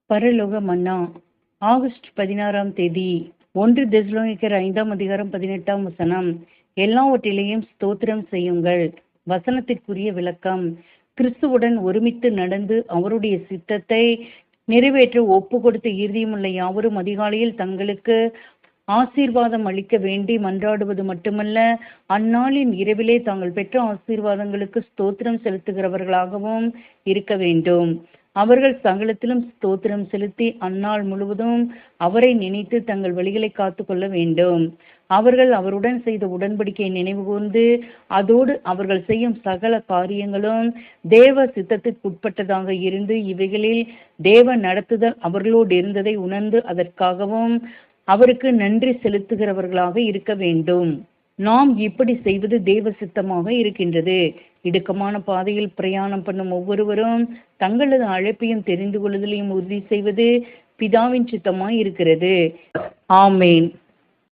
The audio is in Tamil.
பரலோக மன்னா ஆகஸ்ட் 16ஆம் தேதி 1 தெசலோனிக்கர் 5ஆம் அதிகாரம் 18ஆம் வசனம். எல்லாவற்றிலேயும் ஸ்தோத்திரம் செய்யுங்கள். வசனத்திற்குரிய விளக்கம்: கிறிஸ்துவுடன் ஒருமித்து நடந்து அவருடைய சித்தத்தை நிறைவேற்ற ஒப்பு கொடுத்த இருதயமுள்ள யாவரும் அதிகாலையில் தங்களுக்கு ஆசீர்வாதம் அளிக்க வேண்டி மன்றாடுவது மட்டுமல்ல, அந்நாளின் இரவிலே தாங்கள் பெற்ற ஆசீர்வாதங்களுக்கு ஸ்தோத்திரம் செலுத்துகிறவர்களாகவும் இருக்க வேண்டும். அவர்கள் சகலத்திலும் ஸ்தோத்திரம் செலுத்தி அந்நாள் முழுவதும் அவரை நினைத்து தங்கள் வழிகளை காத்து கொள்ள வேண்டும். அவர்கள் அவருடன் செய்த உடன்படிக்கையை நினைவு கூர்ந்து அதோடு அவர்கள் செய்யும் சகல காரியங்களும் தேவ சித்தத்திற்குட்பட்டதாக இருந்து இவைகளில் தேவ நடத்துதல் அவர்களோடு இருந்ததை உணர்ந்து அதற்காகவும் அவருக்கு நன்றி செலுத்துகிறவர்களாக இருக்க வேண்டும். நாம் இப்படி செய்வது தேவ சித்தமாக இருக்கின்றது. இடுக்கமான பாதையில் பிரயாணம் பண்ணும் ஒவ்வொருவரும் தங்களது அழைப்பையும் தெரிந்து கொள்ளுதலையும் உறுதி செய்வது பிதாவின் சித்தமாய் இருக்கிறது. ஆமேன்.